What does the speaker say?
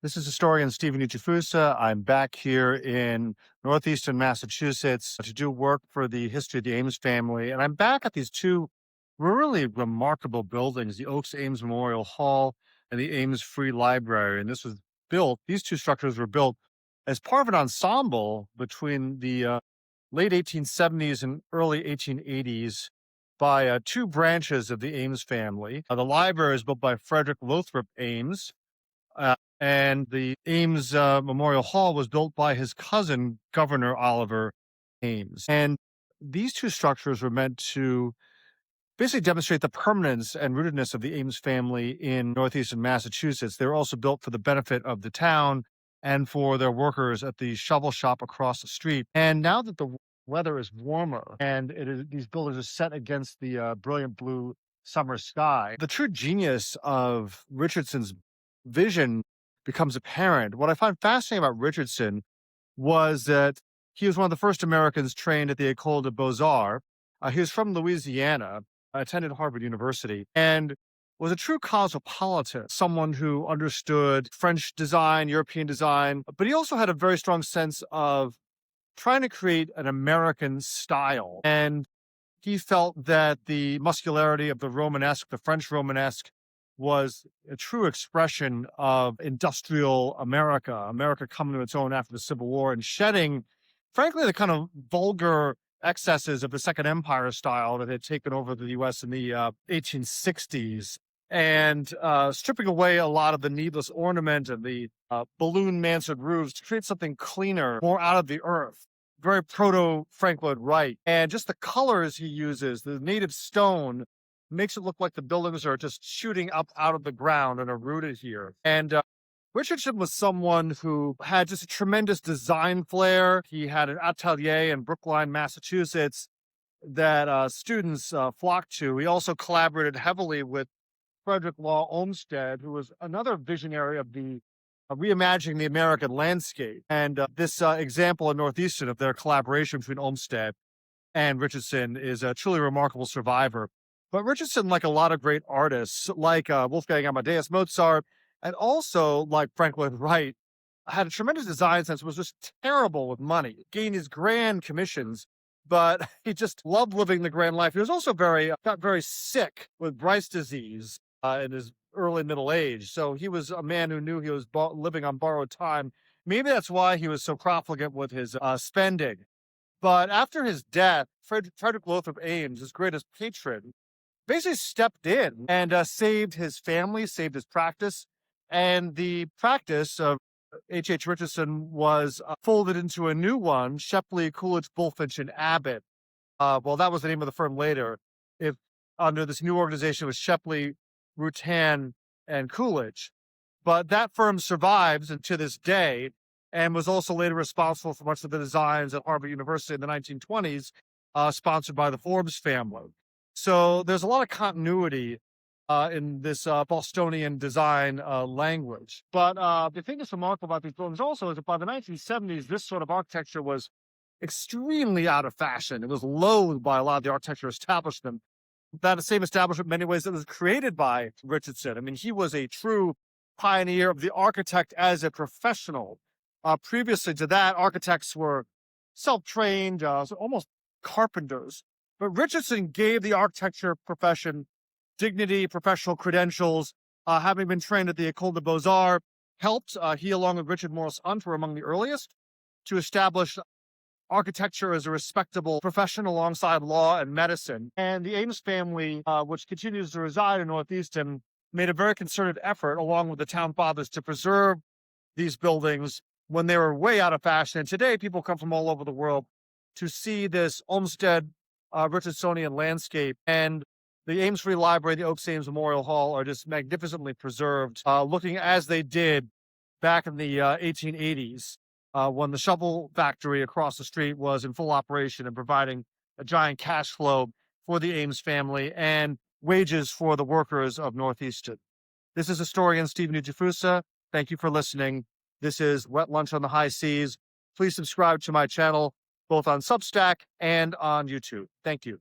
This is historian Stephen Uchifusa. I'm back here in northeastern Massachusetts to do work for the history of the Ames family. And I'm back at these two really remarkable buildings, the Oaks Ames Memorial Hall and the Ames Free Library. And these two structures were built as part of an ensemble between the late 1870s and early 1880s by two branches of the Ames family. The library is built by Frederick Lothrop Ames, and the Ames Memorial Hall was built by his cousin, Governor Oliver Ames. And these two structures were meant to basically demonstrate the permanence and rootedness of the Ames family in northeastern Massachusetts. They were also built for the benefit of the town and for their workers at the shovel shop across the street. And now that the weather is warmer and these buildings are set against the brilliant blue summer sky, the true genius of Richardson's vision becomes apparent. What I find fascinating about Richardson was that he was one of the first Americans trained at the École des Beaux-Arts. He was from Louisiana, attended Harvard University, and was a true cosmopolitan, someone who understood French design, European design, but he also had a very strong sense of trying to create an American style. And he felt that the muscularity of the Romanesque, the French Romanesque, was a true expression of industrial America, America coming to its own after the Civil War and shedding, frankly, the kind of vulgar excesses of the Second Empire style that had taken over the U.S. in the 1860s, and stripping away a lot of the needless ornament and the balloon mansard roofs to create something cleaner, more out of the earth, very proto-Frank Lloyd Wright. And just the colors he uses, the native stone, makes it look like the buildings are just shooting up out of the ground and are rooted here. And Richardson was someone who had just a tremendous design flair. He had an atelier in Brookline, Massachusetts that students flocked to. He also collaborated heavily with Frederick Law Olmsted, who was another visionary of the reimagining the American landscape. And this example in Northeastern of their collaboration between Olmsted and Richardson is a truly remarkable survivor. But Richardson, like a lot of great artists, like Wolfgang Amadeus Mozart, and also like Frank Lloyd Wright, had a tremendous design sense, was just terrible with money, gained his grand commissions, but he just loved living the grand life. He was also got very sick with Bright's disease in his early middle age. So he was a man who knew he was living on borrowed time. Maybe that's why he was so profligate with his spending. But after his death, Frederick Lothrop Ames, his greatest patron, basically stepped in and saved his family, saved his practice. And the practice of H. Richardson was folded into a new one, Shepley, Coolidge, Bulfinch, and Abbott. Well, that was the name of the firm later. If under this new organization was Shepley, Rutan, and Coolidge. But that firm survives and to this day and was also later responsible for much of the designs at Harvard University in the 1920s, sponsored by the Forbes family. So there's a lot of continuity in this Bostonian design language. But the thing that's remarkable about these buildings also is that by the 1970s, this sort of architecture was extremely out of fashion. It was loathed by a lot of the architecture establishment. That same establishment, in many ways, that was created by Richardson. I mean, he was a true pioneer of the architect as a professional. Previously to that, architects were self-trained, so almost carpenters. But Richardson gave the architecture profession dignity, professional credentials, having been trained at the École des Beaux-Arts, helped, he along with Richard Morris Hunt were among the earliest to establish architecture as a respectable profession alongside law and medicine. And the Ames family, which continues to reside in Northeastern, made a very concerted effort along with the town fathers to preserve these buildings when they were way out of fashion. And today people come from all over the world to see this Olmsted Richardsonian landscape. And the Ames Free Library, the Oaks Ames Memorial Hall are just magnificently preserved, looking as they did back in the 1880s, when the shovel factory across the street was in full operation and providing a giant cash flow for the Ames family and wages for the workers of Northeastern. This is historian Stephen Uchifusa. Thank you for listening. This is Wet Lunch on the High Seas. Please subscribe to my channel, both on Substack and on YouTube. Thank you.